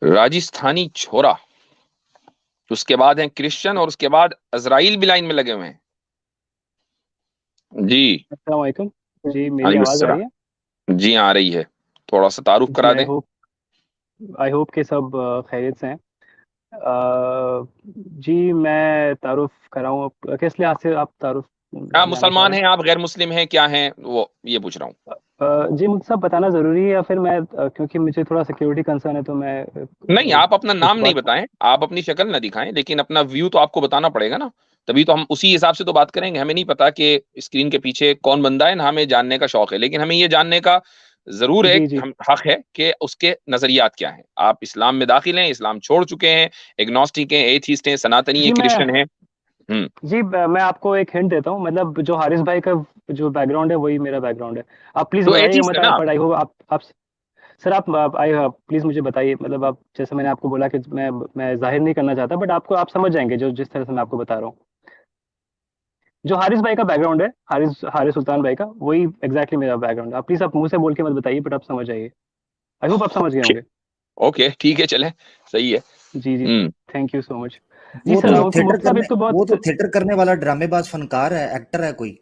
राजस्थानी छोरा, उसके बाद है क्रिश्चियन, और उसके बाद अजराइल भी लाइन में लगे हुए हैं। जी। अस्सलाम वालेकुम। जी, मेरी वालेकुम आवाज़ आ रही है? अस्सलाम। जी आ रही है। थोड़ा सा तारुफ जी, करा दें। आई होप कि सब खैरियत से हैं। जी, मैं तारुफ कराऊँ आप किस लिहाज से आप तारुफ हाँ, जानना चाह मुसलमान रहे हैं? हैं आप, गैर मुस्लिम हैं, क्या हैं वो, ये पूछ रहा हूँ। जी, मुझे सब बताना ज़रूरी है या फिर मैं क्योंकि मुझे थोड़ा सिक्योरिटी कंसर्न है तो मैं नहीं, आप अपना कुछ नाम नहीं बात। बताएं, आप अपनी शक्ल ना दिखाएं, लेकिन अपना व्यू तो आपको बताना पड़ेगा ना। तभी तो हम उसी हिसाब से तो बात करेंगे। हमें नहीं पता कि स्क्रीन के पीछे कौन बंदा है ना, हमें जानने का शौक है, लेकिन हमें ये जानने का जरूर है, जी, जी। हम हक है कि उसके नजरियात क्या हैं। आप इस्लाम में दाखिल हैं, इस्लाम छोड़ चुके हैं, एग्नोस्टिक हैं, एथीस्ट हैं, सनातनी हैं, जी, क्रिश्चियन हैं। हम्म। मैं आपको एक हिंट देता हूँ, मतलब जो हारिस भाई का जो बैकग्राउंड है वही मेरा बैकग्राउंड है। आप प्लीज़ तो बताइएगा एथीस्ट मत, है ना आप? बट आई होप आप सर आप आई प्लीज़ मुझे बताइए, मतलब आप जैसे मैंने आपको बोला कि मैं ज़ाहिर नहीं करना चाहता, बट आपको आप समझ जाएँगे जो जिस तरह से मैं आपको बता रहा हूँ। जो हारिस भाई का बैकग्राउंड है, हारिस हारिस सुल्तान भाई का, वही एग्ज़ैक्टली मेरा बैकग्राउंड है। आप प्लीज़ आप मुँह से बोल के मत बताइए, बट आप समझ जाइए। आई होप आप समझ गए होंगे। ओके, ठीक है, चले, सही है। जी, जी। हम्म। Thank you so much. जी सर, मुफ्ती साहब एक तो वो बहुत। तो थिएटर करने वाला ड्रामेबाज फनकार है, एक्टर है कोई,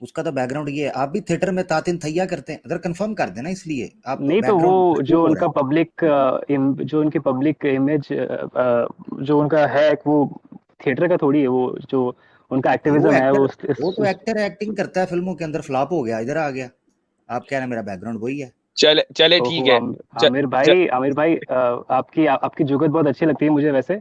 उसका तो बैकग्राउंड ये है। आप भी थिएटर में तातिन थैया करते हैं, अगर कंफर्म कर देना, इसलिए आप नहीं तो वो बैकग्राउंड जो क्यों हो रहा उनका है। जो उनकी पब्लिक इमेज जो उनका है वो थिएटर का थोड़ी है, वो जो उनका वो एक्टिविज्म है एक्टर, वो वो तो एक्टर एक्टिंग करता है फिल्मों के अंदर, फ्लॉप हो गया, इधर आ गया। आप कह रहे हैं मेरा बैकग्राउंड वही है। चले चले, ठीक ओहो है। च, च, आमिर भाई आपकी जुगत बहुत अच्छी लगती है मुझे वैसे।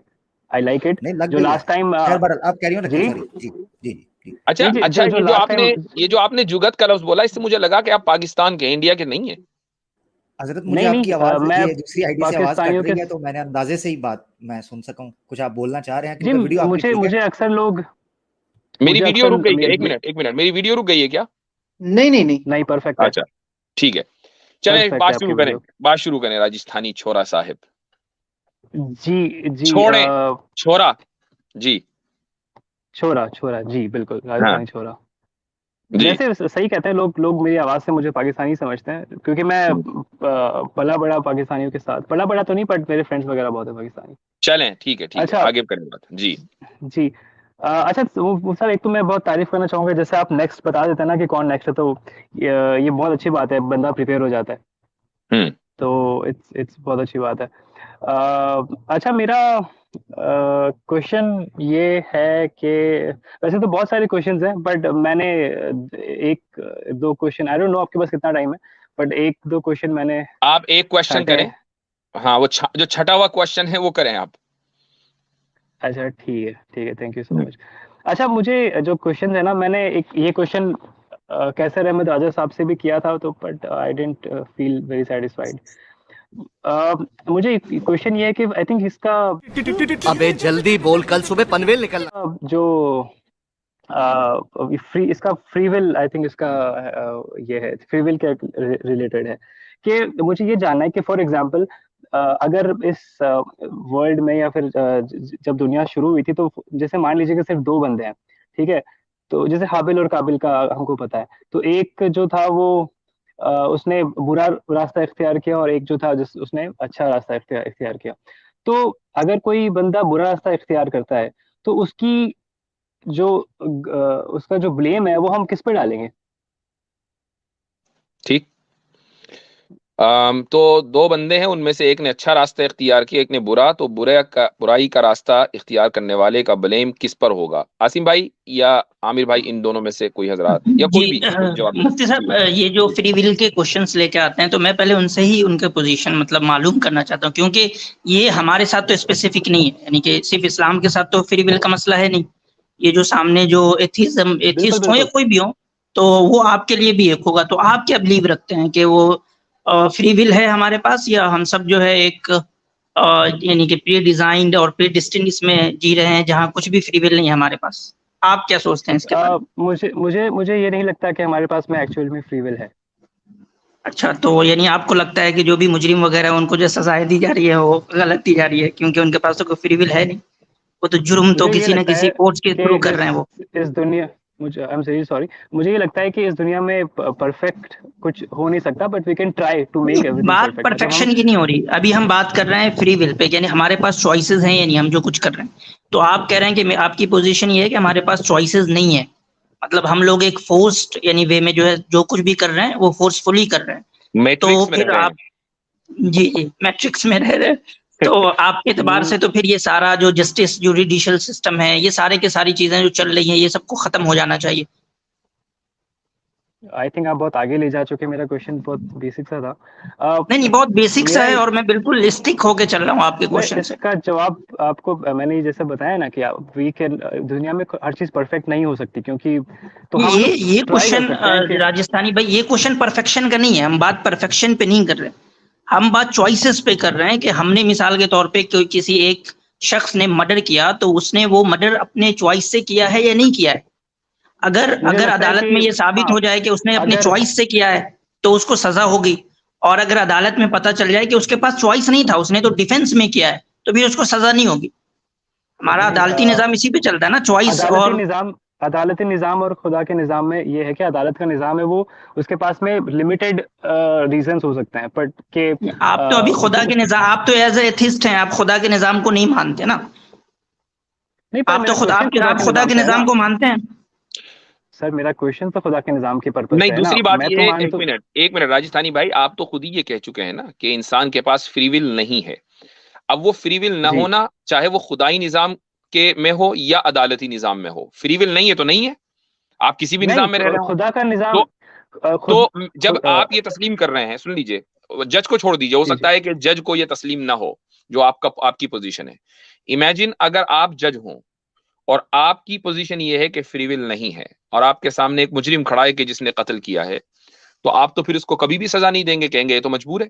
I like it. नहीं लग जो गई है। लास्ट टाइम खैर बहरहाल आप कैरी ऑन रखें, जी सॉरी जी जी जी जी। अच्छा नहीं जी, अच्छा, जो लास्ट टाइम। ये जो आपने जुगत का लफ्ज बोला, इससे मुझे लगा कि आप पाकिस्तान के, इंडिया के नहीं है। हजरत मुझे नहीं आपकी नहीं, आवाज, मैं ये दूसरी आईडी से आवाज कट पाकिस्तानियों के। रही है, तो मैंने अंदाजे से ही बात मैं सुन सका हूँ, कुछ आप बोलना चाह रहे हैं, जी, क्योंकि वीडियो आपकी मुझे ठीक है। मुझे अक्सर लोग मेरी मुझे वीडियो अक्सर रुक गई क्या? मे, एक मे, मिनट, एक मिनट, मेरी वीडियो रुक गई है क्या? नहीं नहीं नहीं। नहीं, परफेक्ट है। अच्छा, ठीक है। चले, परफेक्ट बात है आपकी शुरू करें। वीडियो। बात शुरू करें, राजस्थानी छोरा साहिब। जी, जी। छोड़े, छोरा। जी। छोरा, छोरा, जी, बिल्कुल, हाँ। राजस्थानी छोरा। जी। वैसे सही कहते हैं लोग लोग मेरी आवाज़ से मुझे पाकिस्तानी समझते हैं, क्योंकि मैं पला-बड़ा पाकिस्तानियों के साथ, पला-बड़ा तो नहीं, बट मेरे फ्रेंड्स वगैरह बहुत है पाकिस्तानी। चलें, ठीक है, ठीक है, अच्छा। आगे करें बात। जी। जी। अच्छा, तो वो सर, एक तो मैं बहुत तारीफ़ करना चाहूँगा, जैसे आप नेक्स्ट बता देते हैं ना कि कौन नेक्स्ट है, तो ये बहुत अच्छी बात है, बंदा प्रिपेयर हो जाता है। हम्म। तो इट्स बहुत अच्छी बात है। अच्छा, मेरा क्वेश्चन ये है कि वैसे तो बहुत सारे क्वेश्चंस हैं, बट मैंने एक दो क्वेश्चन, आई डोंट नो आपके पास कितना टाइम है, बट एक दो क्वेश्चन मैंने आप एक क्वेश्चन छाटे करें। हैं। हाँ, वो जो छठा हुआ क्वेश्चन है वो करें आप। अच्छा, ठीक है, ठीक है, थैंक यू सो मच। अच्छा, मुझे जो क्वेश्चन है ना, मैंने एक ये क्वेश्चन कैसर अहमद राजा साहब से भी किया था, तो but I didn't feel very satisfied. मुझे क्वेश्चन ये है कि आई थिंक इसका अबे जल्दी बोल, कल सुबह पनवेल निकलना। जो फ्री इसका फ्री विल, आई थिंक इसका ये है, फ्री विल के रिलेटेड है कि मुझे ये जानना है कि फॉर एग्जांपल अगर इस वर्ल्ड में या फिर जब दुनिया शुरू हुई थी, तो जैसे मान लीजिए कि सिर्फ दो बंदे हैं, ठीक है? तो जैसे हाबिल और काबिल का हमको पता है, तो एक जो था वो उसने बुरा रास्ता इख्तियार किया, और एक जो था जिस उसने अच्छा रास्ता इख्तियार इख्तियार किया। तो अगर कोई बंदा बुरा रास्ता इख्तियार करता है, तो उसका जो ब्लेम है वो हम किस पे डालेंगे? ठीक। तो दो बंदे हैं, उनमें से एक ने अच्छा रास्ता इख्तियार किया, एक ने बुरा, तो बुराई का रास्ता इख्तियार करने वाले का ब्लेम किस पर होगा? आसिम भाई या आमिर भाई, इन दोनों में से कोई हजरात या जी, कोई भी जवाब दे मुफ्ती सकते साहब, हैं। जी। ये जो फ्री विल के क्वेश्चंस लेके आते हैं, तो मैं पहले उनसे ही उनके पोजीशन मतलब मालूम करना चाहता हूँ, क्योंकि ये हमारे साथ तो स्पेसिफिक नहीं है, यानी कि सिर्फ इस्लाम के साथ तो फ्री विल का मसला है नहीं। ये जो सामने जो बिल्कुल, एथिस्ट हो या बिल्कुल। कोई भी हो, तो वो आपके लिए भी एक होगा। तो आप क्या बिलीव रखते हैं कि वो फ्री विल है हमारे पास, या हम सब जो है एक यानी कि प्री डिजाइंड और प्री डिस्टिंड इसमें जी रहे हैं, जहाँ कुछ भी फ्री विल नहीं है हमारे पास? आप क्या सोचते हैं इसके बारे में? मुझे मुझे मुझे ये नहीं लगता कि हमारे पास में एक्चुअल में फ्री विल है। अच्छा, तो यानी आपको लगता है कि जो भी मुजरिम वगैरह हैं, उनको जो सजाएँ दी जा रही है, वो गलत दी जा रही है, क्योंकि उनके पास तो कोई फ्री विल है नहीं। वो तो जुर्म तो मुझे ये किसी न लगता किसी है कोर्ट के कि थ्रू कर रहे हैं वो। इस दुनिया मुझे आई एम वेरी सॉरी, मुझे ये लगता है कि इस दुनिया में परफेक्ट कुछ हो नहीं सकता, but we can try to make everything बात परफेक्ट। परफेक्शन की नहीं हो रही, अभी हम बात कर रहे हैं फ्री विल पे, यानी हमारे पास चॉइसेस हैं या नहीं, हम जो कुछ कर रहे हैं। तो आप कह रहे हैं कि आपकी पोजीशन ये है कि हमारे पास चॉइसेस नहीं है, मतलब हम लोग एक फोर्स्ड यानी वे में जो है जो कुछ भी कर रहे हैं वो फोर्सफुली कर रहे हैं। मैट्रिक्स तो में फिर रह रहे आप जी मैट्रिक्स में रह रहे हैं। तो आपके एतबार से तो फिर ये सारा जो जस्टिस जुडिशियल सिस्टम है, ये सारे के सारी चीजें जो चल रही हैं, ये सबको खत्म हो जाना चाहिए। आई थिंक आप बहुत आगे ले जा चुके, मेरा क्वेश्चन बहुत बेसिक सा था। नहीं बहुत बेसिक सा मेरा है और मैं बिल्कुल स्टिक होके चल रहा हूँ आपके क्वेश्चन से। इसका जवाब आपको मैंने जैसे बताया ना कि वी कैन, दुनिया में हर चीज परफेक्ट नहीं हो सकती, क्योंकि तो हम ये try क्वेश्चन कर सकते हैं कि राजस्थानी भाई, ये क्वेश्चन परफेक्शन का नहीं है, हम बात परफेक्शन पे नहीं कर रहे, हम बात चॉइसेस पे कर रहे हैं कि हमने मिसाल के तौर पे कोई किसी एक शख्स ने मर्डर किया तो उसने वो मर्डर अपने चॉइस से किया है या नहीं किया है। अगर मुझे अगर लगता है अदालत कि में ये साबित हाँ, हो जाए कि उसने अपने अगर चॉइस से किया है तो उसको सजा होगी, और अगर अदालत में पता चल जाए कि उसके पास चॉइस नहीं था, उसने तो डिफेंस में किया है, तो फिर उसको सजा नहीं होगी। हमारा नहीं, अदालती निजाम इसी पे चलता है ना, चॉइस और अदालती निजाम और खुदा के निजाम में ये है कि अदालत का निजाम है वो, उसके पास में लिमिटेड रीजंस हो सकते हैं, बट के आप तो अभी खुदा के निजाम, आप तो एज एथिस्ट हैं, आप खुदा के निजाम को नहीं मानते ना। नहीं, पर आप तो मेरा क्वेश्चन आप खुदा के पे है ना निजाम को मानते हैं। सर, मेरा क्वेश्चन तो खुदा के निजाम के पर्पज नहीं, पे है ना। दूसरी बात मैं ये तो है, मान एक मिनट राजस्थानी भाई, आप तो खुद ही ये कह चुके हैं ना कि इंसान के पास फ्री विल नहीं है। अब वो फ्री विल ना जी होना, चाहे वो खुदाई निजाम के में हो या अदालती निजाम में हो, फ्री विल नहीं है तो नहीं है, आप किसी भी नहीं, निजाम में रह रहे हो। खुदा का निजाम तो खुद जब आप ये तस्लीम कर रहे हैं, सुन लीजिए, जज को छोड़ दीजिए, हो जी सकता है कि जज को ये तस्लीम ना हो जो आपकी पोजीशन है। इमेजिन अगर आप जज हो और आपकी पोजीशन ये है कि फ्री विल नहीं है, और आपके सामने एक मुजरिम खड़ा है कि जिसने कत्ल किया है, तो आप तो फिर उसको कभी भी सजा नहीं देंगे, कहेंगे ये तो मजबूर है।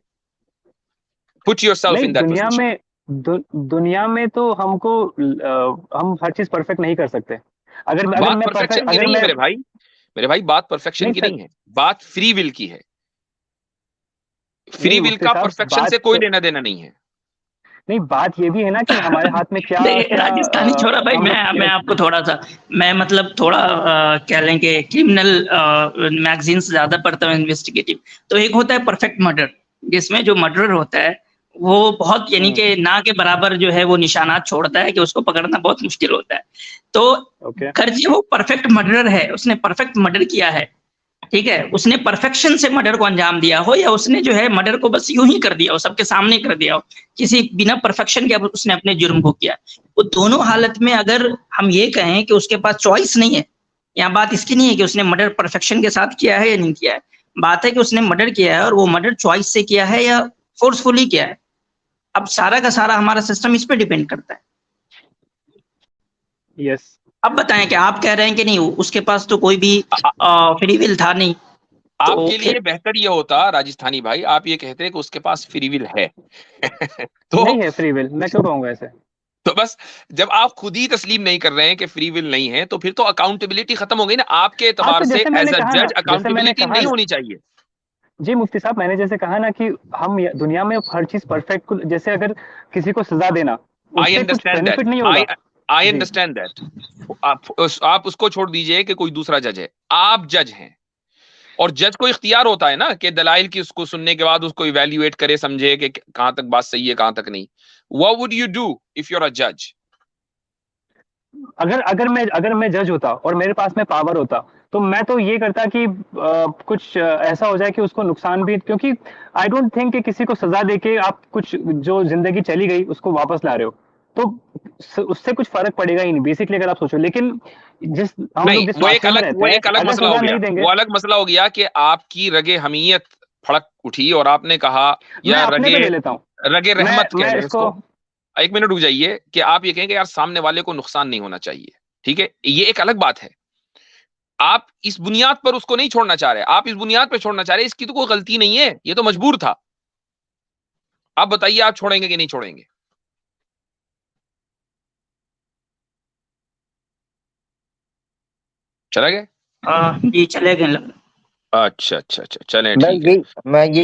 पुट योरसेल्फ नहीं, इन दैट पोजीशन। दुनिया में तो हमको हम हर चीज परफेक्ट नहीं कर सकते। अगर अगर बात मैं परफेक्शन परफेक्ट की अगर नहीं है मैं मेरे भाई बात परफेक्शन नहीं की सर, नहीं है, बात फ्री विल की है। फ्री नहीं विल मुफ्ती का साहब, परफेक्शन से कोई लेना देना नहीं है। नहीं, बात ये भी है ना कि हमारे हाथ में क्या देखिए क्या राजस्थानी छोरा भाई, हम लोग मैं आपको थोड़ा सा, मैं मतलब थोड़ा कह लें कि क्रिमिनल मैगजीन्स ज्यादा पढ़ता हूँ, इन्वेस्टिगेटिव। तो एक होता है परफेक्ट मर्डर, जिसमें जो मर्डर होता है वो बहुत यानी कि ना के बराबर जो है वो निशानात छोड़ता है कि उसको पकड़ना बहुत मुश्किल होता है। तो ओके खर्ची वो परफेक्ट मर्डर है, उसने परफेक्ट मर्डर किया है, ठीक है, उसने परफेक्शन से मर्डर को अंजाम दिया हो, या उसने जो है मर्डर को बस यूं ही कर दिया हो, सबके सामने कर दिया हो, किसी बिना परफेक्शन के उसने अपने जुर्म को किया। वो दोनों हालत में अगर हम ये कहें कि उसके पास चॉइस नहीं है, यहाँ बात इसकी नहीं है कि उसने मर्डर परफेक्शन के साथ किया है या नहीं किया है, बात है कि उसने मर्डर किया है और वो मर्डर चॉइस से किया है या फोर्सफुली किया है। अब सारा का सारा हमारा सिस्टम इस पर डिपेंड करता है। यस। अब बताएं कि आप कह रहे हैं कि नहीं उसके पास तो कोई भी फ्री विल था नहीं, तो आपके लिए बेहतर ये होता राजस्थानी भाई, आप ये कहते हैं कि उसके पास फ्री विल है तो नहीं है फ्री विल, मैं क्यों कहूंगा ऐसे? तो बस, जब आप खुद ही तस्लीम नहीं कर रहे हैं कि फ्री विल नहीं है, तो फिर तो अकाउंटेबिलिटी खत्म हो गई ना आपके हाँ, एतबार तो से। जैसे मैंने एज अ कहा ना, जज अकाउंटेबिलिटी नहीं होनी चाहिए। जी मुफ्ती साहब, मैंने जैसे कहा ना कि हम दुनिया में हर चीज परफेक्ट, जैसे अगर किसी को सजा देना, आई उससे कुछ अंडरस्टैंड दैट, बेनिफिट नहीं होगा। आई जी अंडरस्टैंड दैट। आप उसको छोड़ दीजिए कि कोई दूसरा जज है, आप जज हैं, और जज को इख्तियार होता है ना कि दलाइल की उसको सुनने के बाद उसको इवैल्यूएट करे, समझे कि कहां तक बात सही है कहां तक नहीं। What would you do if you are a जज? अगर मैं जज होता और मेरे पास में पावर होता, तो मैं तो ये करता कि कुछ ऐसा हो जाए कि उसको नुकसान भी, क्योंकि आई डोंट थिंक कि किसी को सजा देके आप कुछ जो जिंदगी चली गई उसको वापस ला रहे हो, तो उससे कुछ फर्क पड़ेगा ही नहीं बेसिकली, अगर आप सोचो। लेकिन हम नहीं, लोग जिस माशरे में रहते वो हैं, एक अलग अगर मसला हो सजा गया, नहीं देंगे। वो अलग मसला हो गया कि आपकी रगे हमीयत फड़क उठी और आपने कहा, मैं या अपने पे ले लेता हूँ, रगे रहमत कह मैं लें इसको इसको। एक मिनट रुक जाइए, कि आप ये कहेंगे यार सामने वाले को नुकसान नहीं होना चाहिए, ठीक है, ये एक अलग बात है। आप इस बुनियाद पर उसको नहीं छोड़ना चाह रहे, आप इस बुनियाद पर छोड़ना चाह रहे, इसकी तो कोई गलती नहीं है, ये तो मजबूर था। आप बताइए, आप छोड़ेंगे कि नहीं छोड़ेंगे? चला गया? जी चले गए। अच्छा, चलें, ठीक है। मैं ये